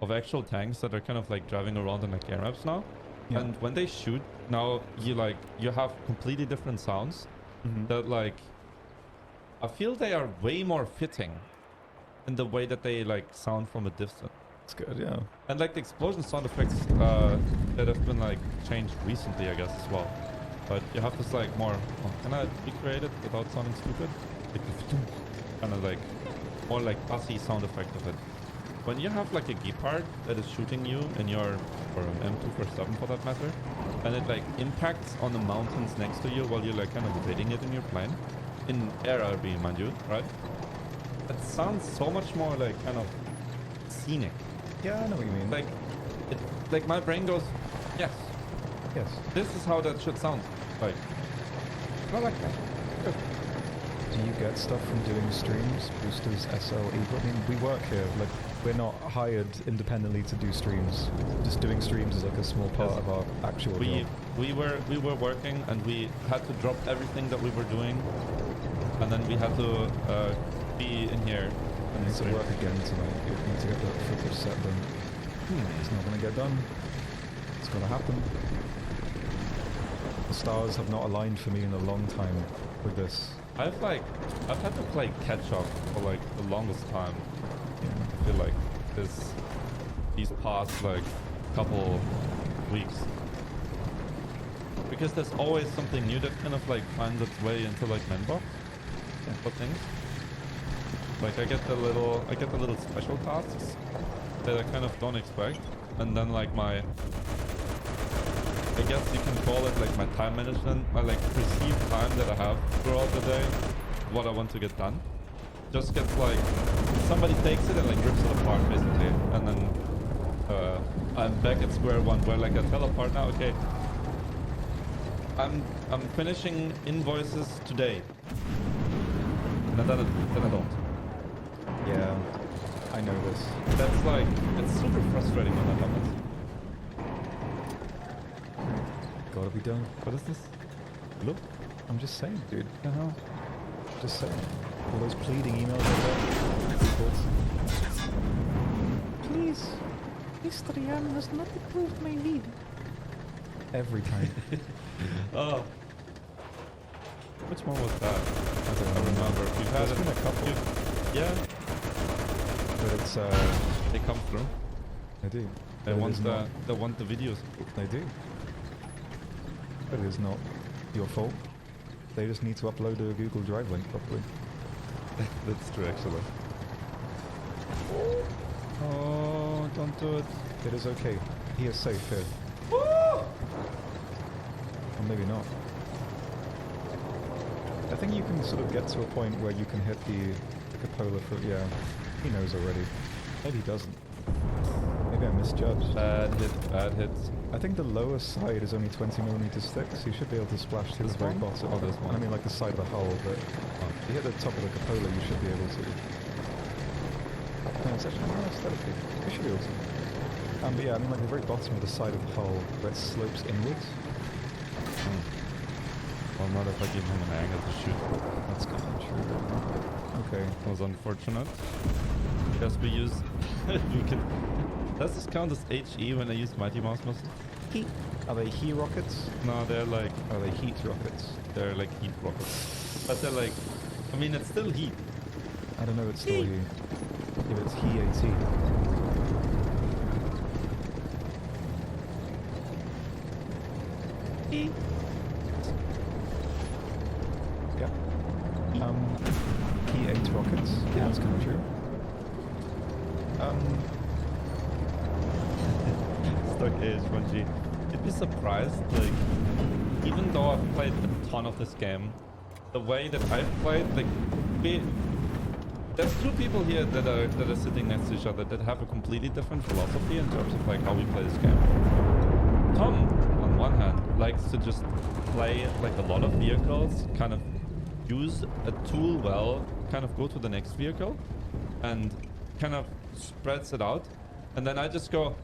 of actual tanks that are kind of like driving around in like air maps now. Yeah. And when they shoot, now you have completely different sounds that like I feel they are way more fitting in the way that they like sound from a distance. It's good, yeah. And like the explosion sound effects that have been like changed recently, I guess, as well. But you have this like more, can I recreate it without sounding stupid? Like the kind of like more like fussy sound effect of it. When you have like a Gepard that is shooting you in your, or an M247 for that matter, and it like impacts on the mountains next to you while you're like kind of evading it in your plane, in air RB, mind you, right? It sounds so much more like kind of scenic. Yeah, I know what you mean. Like my brain goes, yes, yes. this is how that should sound. Like, I like that. Good. Do you get stuff from doing streams, boosters, SL, Eagle? I mean, we work here. Like, we're not hired independently to do streams. Just doing streams is like a small part of our actual job. We were working, and we had to drop everything that we were doing, and then we had to be in here. I need to work again tonight. We need to get the footage set done. It's not going to get done. It's going to happen. The stars have not aligned for me in a long time with this. I've had to play catch up for like the longest time. Yeah. I feel like these past like couple weeks, because there's always something new that kind of like finds its way into like my inbox for things. Like I get the little special tasks that I kind of don't expect, and then like my, I guess you can call it like my time management, my like perceived time that I have throughout the day, what I want to get done, just gets like, somebody takes it and like rips it apart basically, and then I'm back at square one where like I tell apart now, okay, I'm finishing invoices today, and then I don't. Yeah, I know this. That's like, it's super frustrating when that happens. Gotta be done. What is this? Look, I'm just saying, dude. uh-huh. Just saying. All those pleading emails I got. Please, Mr. Yan has not approved my need. Every time. Oh. Which one was that? I don't remember. We've had There's been a couple. Yeah. But it's, They come through. they do. They But it want is the not- they want the videos. They do. But it is not your fault. They just need to upload a Google Drive link properly. That's true, actually. Oh, don't do it. It is okay. He is safe here. Or maybe not. I think you can sort of get to a point where you can hit the cupola for... Yeah, he knows already. Maybe he doesn't. Maybe I misjudged. Bad hits. I think the lower side is only 20mm thick, so you should be able to splash to This the very one? bottom. Oh, this one. I mean, like the side of the hull, but if you hit the top of the cupola, you should be able to. No, it's actually not aesthetically. You should be able to. But yeah, I mean, like the very bottom of the side of the hull, where it slopes inwards. Well, not if I give him an angle to shoot. That's kind of true. Okay. That was unfortunate. Because we use... we can... Does this count as HE when I use Mighty Mouse muscle? Heat. Are they he rockets? No, they're like... Are they heat rockets? They're like heat rockets. But they're like... I mean, it's still heat. I don't know, it's still he. If it's he, it's he. He. Yeah. He-8 rockets. Yeah, that's kind of true. Stock AH1G. You'd be surprised, like, even though I've played a ton of this game, the way that I've played, like, there's two people here that are sitting next to each other that have a completely different philosophy in terms of like how we play this game. Tom, on one hand, likes to just play like a lot of vehicles, kind of use a tool well, kind of go to the next vehicle, and kind of spreads it out. And then I just go,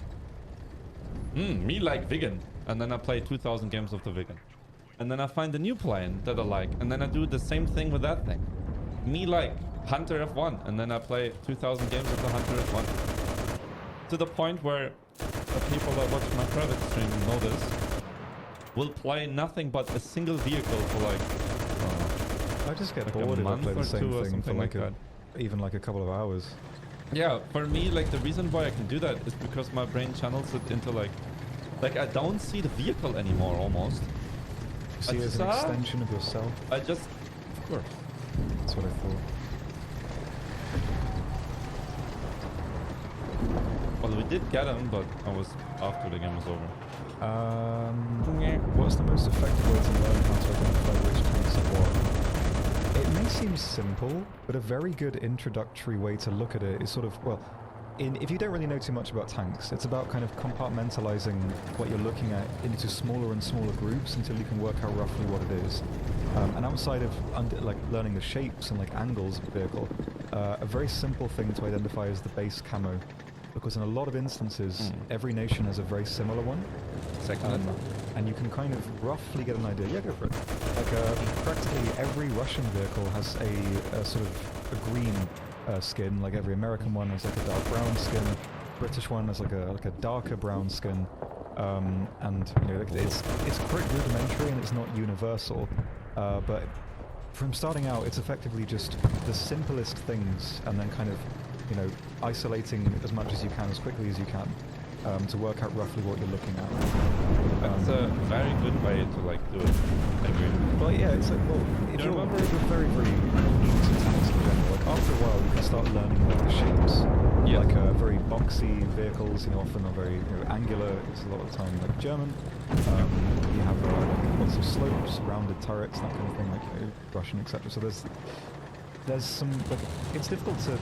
me like Vigan. And then I play 2000 games of the Vigan. And then I find a new plane that I like. And then I do the same thing with that thing. Me like Hunter F1. And then I play 2000 games of the Hunter F1. to the point where the people that watch my private stream know this, will play nothing but a single vehicle for like, I don't know, I just get like bored a if I month play or the same two or thing for something like like that. even like a couple of hours. Yeah, for me, like the reason why I can do that is because my brain channels it into like I don't see the vehicle anymore almost. You see it as an extension of yourself. I just, of course. That's what I thought. Well, we did get him, but I was after the game was over. What's the most effective way to learn how to identify which tanks are what? It may seem simple, but a very good introductory way to look at it is sort of, well, if you don't really know too much about tanks, it's about kind of compartmentalizing what you're looking at into smaller and smaller groups until you can work out roughly what it is. And outside of like learning the shapes and like angles of the vehicle, a very simple thing to identify is the base camo. Because in a lot of instances, every nation has a very similar one. And you can kind of roughly get an idea. Yeah, go for it. Like practically every Russian vehicle has a sort of a green skin. Like every American one has like a dark brown skin. British one has like a darker brown skin. And you know, it's quite rudimentary and it's not universal. But from starting out, it's effectively just the simplest things, and then kind of, you know, isolating as much as you can, as quickly as you can, to work out roughly what you're looking at. That's a very good way to like do it. I agree. Well, yeah, it's like, well, if you remember the very, very into tanks in general, like after a while you can start learning like the shapes. Yeah. Like very boxy vehicles, you know, often are very, you know, angular. It's a lot of the time like German. You have like lots of slopes, rounded turrets, that kind of thing, like, you know, Russian, etc. So there's some, like, it's difficult to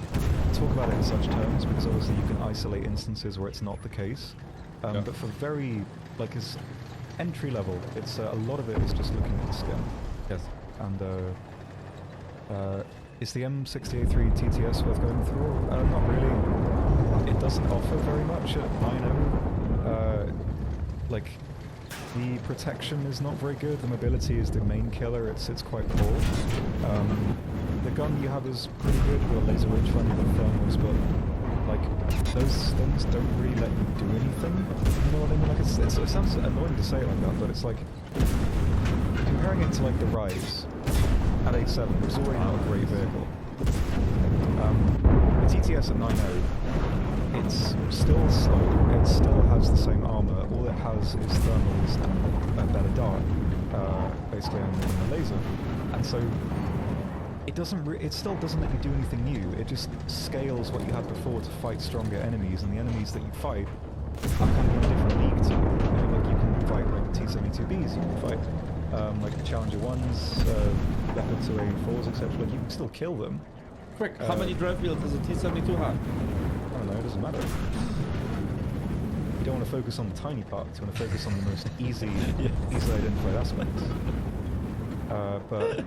talk about it in such terms because obviously you can isolate instances where it's not the case. But for very, like, as entry level, it's a lot of it is just looking at the skin. Yes. And is the M683 TTS worth going through? Not really. It doesn't offer very much at 9.0. Like, the protection is not very good. The mobility is the main killer. It's quite poor. The gun you have is pretty good. You've got laser range fun, you've got thermals, but like those things don't really let you do anything. You know what I mean? Like it sounds annoying to say it like that, but it's like comparing it to like the Rise at 8.7, which is already not a great vehicle. The TTS at 9.0, it's still slow. It still has the same armor. All it has is thermals and a better dart, basically, and a laser. And so it still doesn't let you do anything new. It just scales what you had before to fight stronger enemies, and the enemies that you fight are kind of in a different league to you. You know, like you can fight like T-72Bs, you can fight like Challenger 1s, Leopard 2A4s, etc. Like you can still kill them. Quick, how many drive wheels does a T-72 have? I don't know, it doesn't matter. You don't want to focus on the tiny parts, you want to focus on the most easily identified aspects. But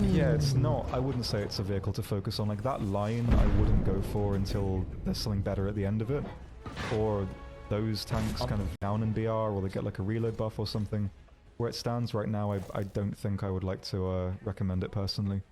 yeah, it's not, I wouldn't say it's a vehicle to focus on. Like that line I wouldn't go for until there's something better at the end of it. Or those tanks kind of down in BR, or they get like a reload buff or something. Where it stands right now, I don't think I would like to recommend it personally.